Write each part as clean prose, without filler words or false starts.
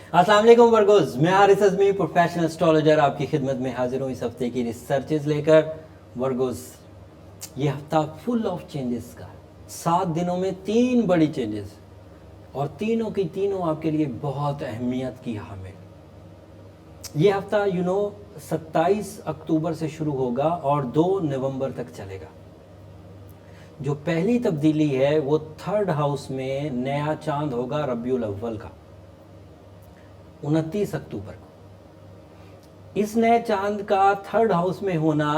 अस्सलाम वालेकुम वर्गोस, मैं हारिस अज़मी प्रोफेशनल एस्ट्रोलॉजर आपकी खिदमत में हाजिर हूँ इस हफ्ते की रिसर्चेज लेकर। वर्गोस, ये हफ्ता फुल ऑफ चेंजेस का, 7 दिनों में 3 बड़ी चेंजेस और तीनों की तीनों आपके लिए बहुत अहमियत की हामिल। ये हफ्ता 27 अक्टूबर से शुरू होगा और 2 नवंबर तक चलेगा। जो पहली तब्दीली है वो 3rd हाउस में नया चांद होगा रबीउल अव्वल का 29 अक्टूबर को। इस नए चांद का 3rd हाउस में होना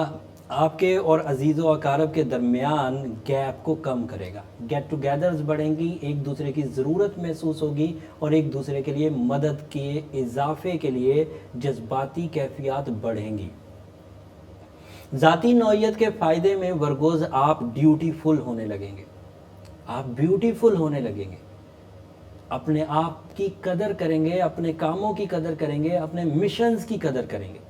आपके और अजीज़ व अकारब के दरमियान गैप को कम करेगा। गेट टुगेदर्स बढ़ेंगी, एक दूसरे की ज़रूरत महसूस होगी और एक दूसरे के लिए मदद के इजाफे के लिए जज्बाती कैफियत बढ़ेंगी। ज़ाती नौइयत के फ़ायदे में वर्गोज़ आप ड्यूटीफुल होने लगेंगे, आप ब्यूटीफुल होने लगेंगे, अपने आप की कदर करेंगे, अपने कामों की कदर करेंगे, अपने मिशंस की कदर करेंगे,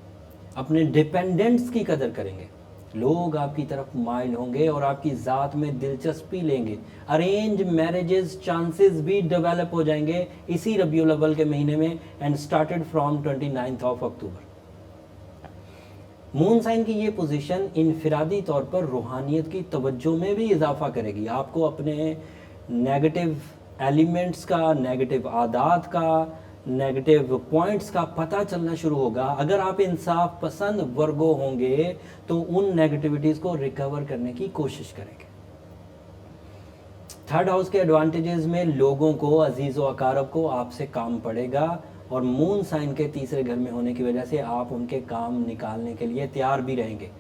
अपने डिपेंडेंट्स की कदर करेंगे। लोग आपकी तरफ माइल होंगे और आपकी ज़ात में दिलचस्पी लेंगे। अरेंज मैरिजेस चांसेस भी डेवलप हो जाएंगे इसी रबीउल अव्वल के महीने में and started from 29 October. Moon sign की ये पोजीशन इनफिरादी तौर पर रूहानियत की तवज्जो में भी इजाफा करेगी। आपको अपने नेगेटिव एलिमेंट्स का, नेगेटिव आदात का, नेगेटिव पॉइंट्स का पता चलना शुरू होगा। अगर आप इंसाफ पसंद वर्गो होंगे तो उन नेगेटिविटीज़ को रिकवर करने की कोशिश करेंगे। 3rd हाउस के एडवांटेजेस में लोगों को, अजीज़ व अकारब को आपसे काम पड़ेगा और मून साइन के तीसरे घर में होने की वजह से आप उनके काम निकालने के लिए तैयार भी रहेंगे।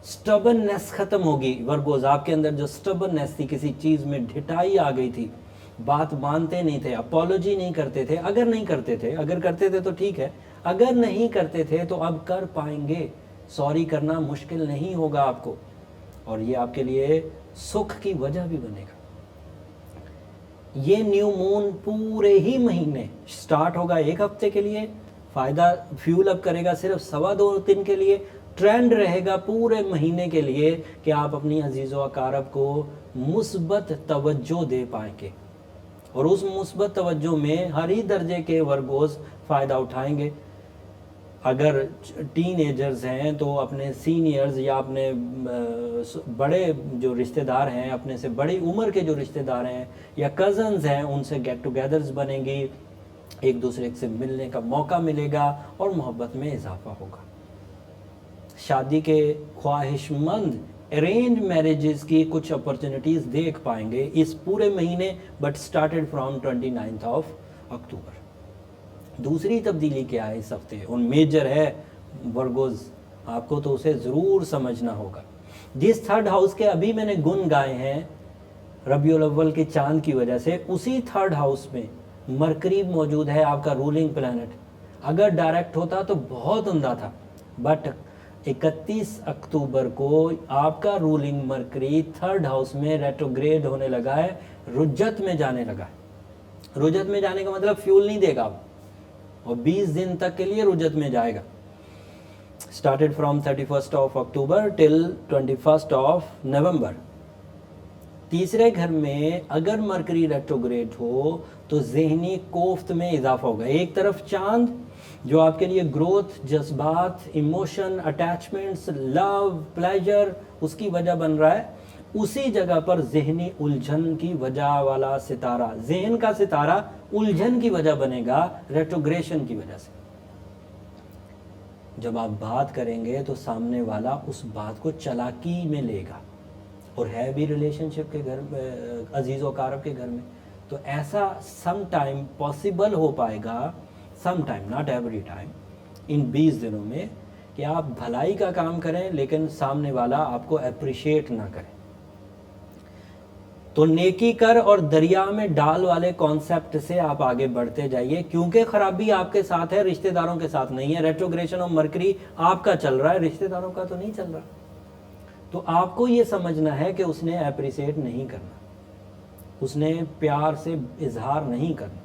स्टबननेस खत्म होगी वर्गोज, आपके अंदर जो स्टबननेस थी, किसी चीज़ में ढिठाई आ गई थी, बात मानते नहीं थे, अपॉलोजी नहीं करते थे। अगर नहीं करते थे, अगर करते थे तो ठीक है, अगर नहीं करते थे तो अब कर पाएंगे। सॉरी करना मुश्किल नहीं होगा आपको और ये आपके लिए सुख की वजह भी बनेगा। ये न्यू मून पूरे ही महीने स्टार्ट होगा 1 हफ्ते के लिए, फ़ायदा फ्यूल अप करेगा सिर्फ 2.25 दिन के लिए, ट्रेंड रहेगा पूरे महीने के लिए कि आप अपनी अजीज़ व अकारब को मुस्बत तवज्जो दे पाएंगे और उस मुस्बत तवज्जो में हर ही दर्जे के वर्गोज़ फ़ायदा उठाएंगे। अगर टीनेजर्स हैं तो अपने सीनियर्स या अपने बड़े जो रिश्तेदार हैं, अपने से बड़ी उम्र के जो रिश्तेदार हैं या कज़न्स हैं, उनसे गेट टुगेदर्स बनेंगी, एक दूसरे से मिलने का मौका मिलेगा और मोहब्बत में इजाफा होगा। शादी के ख्वाहिशमंद अरेंज मैरिजेस की कुछ अपॉर्चुनिटीज़ देख पाएंगे इस पूरे महीने, बट स्टार्टेड फ्रॉम 29 अक्टूबर। दूसरी तब्दीली क्या है इस हफ्ते और मेजर है वर्गोज, आपको तो उसे ज़रूर समझना होगा। जिस 3rd हाउस के अभी मैंने गुण गाए हैं रबीउल अव्वल के चांद की वजह से, उसी 3rd हाउस में मरकरी मौजूद है, आपका रूलिंग प्लैनेट। अगर डायरेक्ट होता तो बहुत उम्दा था, बट 31 अक्टूबर को आपका रूलिंग मरकरी 3rd हाउस में रेट्रोग्रेड होने लगा है, रुज्जत में जाने लगा है। रुज्जत में जाने का मतलब फ्यूल नहीं देगा अब और 20 दिन तक के लिए रुज्जत में जाएगा। स्टार्टेड फ्रॉम 31 अक्टूबर टिल 21 नवंबर। तीसरे घर में अगर मरकरी रेट्रोग्रेड हो तो जहनी कोफ्त में इजाफा होगा। एक तरफ चांद जो आपके लिए ग्रोथ, जज्बात, इमोशन, अटैचमेंट्स, लव, प्लेजर उसकी वजह बन रहा है, उसी जगह पर जहनी उलझन की वजह वाला सितारा, जहन का सितारा उलझन की वजह बनेगा रेट्रोग्रेशन की वजह से। जब आप बात करेंगे तो सामने वाला उस बात को चालाकी में लेगा और है भी रिलेशनशिप के घर में, अजीज़ व अकारब के घर में, तो ऐसा सम टाइम पॉसिबल हो पाएगा, some time not every time, इन 20 दिनों में, कि आप भलाई का काम करें लेकिन सामने वाला आपको अप्रिशिएट ना करे। तो नेकी कर और दरिया में डाल वाले कॉन्सेप्ट से आप आगे बढ़ते जाइए, क्योंकि खराबी आपके साथ है, रिश्तेदारों के साथ नहीं है। रेट्रोग्रेशन और मरकरी आपका चल रहा है, रिश्तेदारों का तो नहीं चल रहा। तो आपको ये समझना है कि उसने अप्रिशिएट नहीं करना, उसने प्यार से इजहार नहीं करना,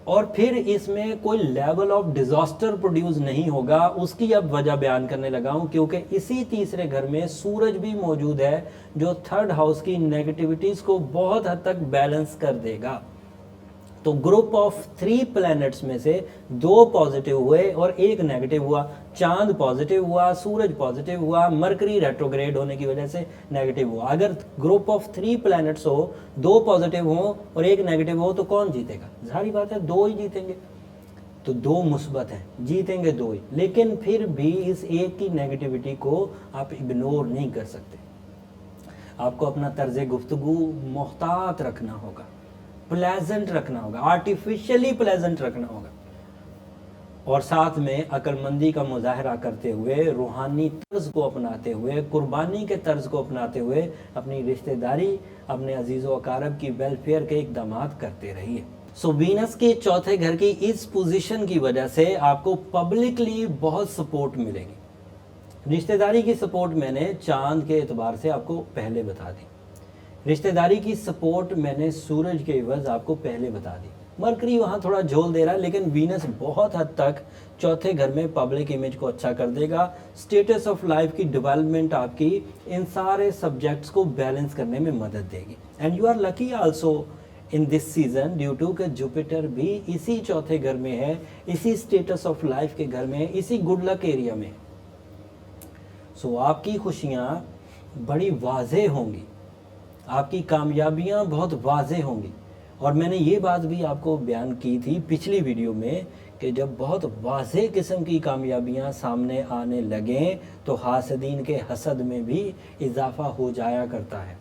और फिर इसमें कोई लेवल ऑफ डिजास्टर प्रोड्यूस नहीं होगा। उसकी अब वजह बयान करने लगा हूं, क्योंकि इसी तीसरे घर में सूरज भी मौजूद है जो 3rd हाउस की नेगेटिविटीज़ को बहुत हद तक बैलेंस कर देगा। तो ग्रुप ऑफ 3 प्लैनेट्स में से 2 पॉजिटिव हुए और 1 नेगेटिव हुआ। चांद पॉजिटिव हुआ, सूरज पॉजिटिव हुआ, मरकरी रेट्रोग्रेड होने की वजह से नेगेटिव हुआ। अगर ग्रुप ऑफ 3 प्लैनेट्स हो, 2 पॉजिटिव हो और 1 नेगेटिव हो, तो कौन जीतेगा? जाहिर बात है 2 ही जीतेंगे। तो 2 मुस्बत हैं, जीतेंगे 2 ही। लेकिन फिर भी इस एक की नेगेटिविटी को आप इग्नोर नहीं कर सकते। आपको अपना तर्ज गुफ्तगू मोहतात रखना होगा, प्लेजेंट रखना होगा, आर्टिफिशियली प्लेजेंट रखना होगा, और साथ में अक्लमंदी का मुजाहरा करते हुए, रूहानी तर्ज को अपनाते हुए, कुर्बानी के तर्ज को अपनाते हुए अपनी रिश्तेदारी, अपने अजीज़ व अकारब की वेलफेयर के इक़दाम करते रहिए। सो वीनस के चौथे घर की इस पोजीशन की वजह से आपको पब्लिकली बहुत सपोर्ट मिलेगी। रिश्तेदारी की सपोर्ट मैंने चांद के एतबार से आपको पहले बता दी, रिश्तेदारी की सपोर्ट मैंने सूरज के एवज आपको पहले बता दी। मरकरी वहाँ थोड़ा झोल दे रहा है, लेकिन वीनस बहुत हद तक चौथे घर में पब्लिक इमेज को अच्छा कर देगा। स्टेटस ऑफ लाइफ की डेवलपमेंट आपकी इन सारे सब्जेक्ट्स को बैलेंस करने में मदद देगी। And you are lucky also in this season due to कि जुपिटर भी इसी चौथे घर में है, इसी स्टेटस ऑफ लाइफ के घर में है, इसी गुड लक एरिया में। सो आपकी खुशियाँ बड़ी वाज़ेह होंगी, आपकी कामयाबियां बहुत वाज़ेह होंगी। और मैंने ये बात भी आपको बयान की थी पिछली वीडियो में कि जब बहुत वाज़ेह किस्म की कामयाबियां सामने आने लगें तो हासदीन के हसद में भी इजाफा हो जाया करता है।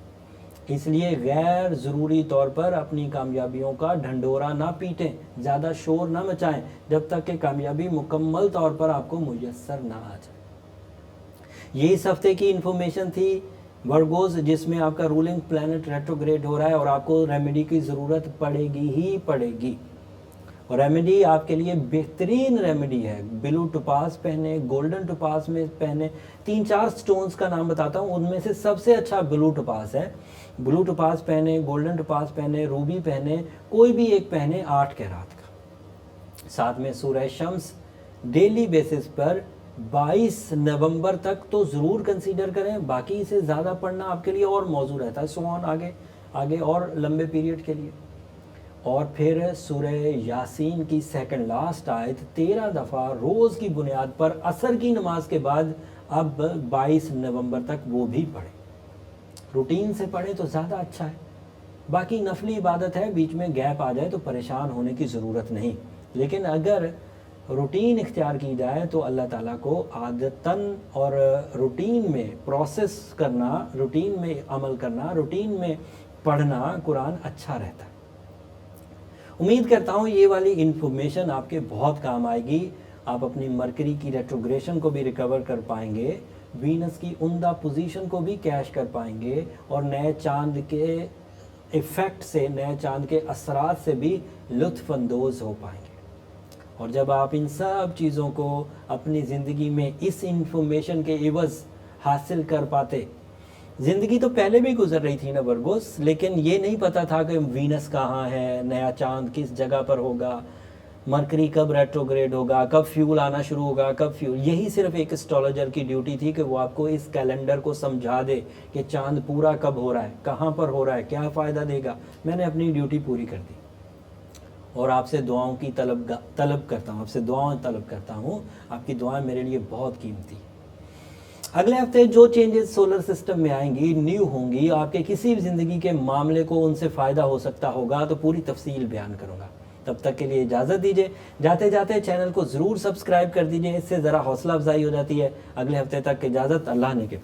इसलिए गैर ज़रूरी तौर पर अपनी कामयाबियों का ढंढोरा ना पीटें, ज़्यादा शोर ना मचाएं जब तक कि कामयाबी मुकम्मल तौर पर आपको मुयस्सर ना आ जाए। ये इस हफ्ते की इन्फॉर्मेशन थी वर्गोस, जिसमें आपका रूलिंग प्लैनेट रेट्रोग्रेड हो रहा है और आपको रेमेडी की ज़रूरत पड़ेगी ही पड़ेगी। और रेमेडी आपके लिए बेहतरीन रेमेडी है। ब्लू टोपाज पहने, गोल्डन टोपाज में पहने। 3-4 स्टोन्स का नाम बताता हूँ, उनमें से सबसे अच्छा ब्लू टोपाज है। ब्लू टोपाज पहने, गोल्डन टोपाज पहने, रूबी पहने, कोई भी एक पहने 8 कैरात का। साथ में सूरह शम्स डेली बेसिस पर 22 नवंबर तक तो ज़रूर कंसीडर करें। बाकी इसे ज़्यादा पढ़ना आपके लिए और मौजू रहता है, सोन आगे और लंबे पीरियड के लिए। और फिर सूरह यासीन की सेकंड लास्ट आयत 13 दफ़ा रोज़ की बुनियाद पर असर की नमाज के बाद अब 22 नवंबर तक वो भी पढ़ें। रूटीन से पढ़ें तो ज़्यादा अच्छा है। बाकी नफली इबादत है, बीच में गैप आ जाए तो परेशान होने की ज़रूरत नहीं। लेकिन अगर रूटीन इख्तियार की जाए तो अल्लाह ताला को आदतन और रूटीन में प्रोसेस करना, रूटीन में अमल करना, रूटीन में पढ़ना कुरान अच्छा रहता है। उम्मीद करता हूँ ये वाली इन्फॉर्मेशन आपके बहुत काम आएगी। आप अपनी मरकरी की रेट्रोग्रेशन को भी रिकवर कर पाएंगे, वीनस की उम्दा पोजीशन को भी कैश कर पाएंगे और नए चांद के इफ़ेक्ट से, नए चांद के असरात से भी लुत्फ़ अंदोज़ हो पाएंगे। और जब आप इन सब चीज़ों को अपनी ज़िंदगी में इस इन्फॉर्मेशन के एवज़ हासिल कर पाते, ज़िंदगी तो पहले भी गुजर रही थी ना वर्गोस, लेकिन ये नहीं पता था कि वीनस कहाँ है, नया चांद किस जगह पर होगा, मरकरी कब रेट्रोग्रेड होगा, कब फ्यूल आना शुरू होगा, कब फ्यूल। यही सिर्फ एक एस्ट्रोलॉजर की ड्यूटी थी कि वो आपको इस कैलेंडर को समझा दे कि चांद पूरा कब हो रहा है, कहाँ पर हो रहा है, क्या फ़ायदा देगा। मैंने अपनी ड्यूटी पूरी कर दी और आपसे दुआओं की तलब करता हूँ, आपसे दुआएं तलब करता हूँ। आपकी दुआएं मेरे लिए बहुत कीमती। अगले हफ्ते जो चेंजेस सोलर सिस्टम में आएंगी, न्यू होंगी, आपके किसी भी ज़िंदगी के मामले को उनसे फ़ायदा हो सकता होगा तो पूरी तफसील बयान करूँगा। तब तक के लिए इजाज़त दीजिए। जाते जाते चैनल को ज़रूर सब्सक्राइब कर दीजिए, इससे ज़रा हौसला अफजाई हो जाती है। अगले हफ्ते तक इजाज़त, अल्लाह ने के।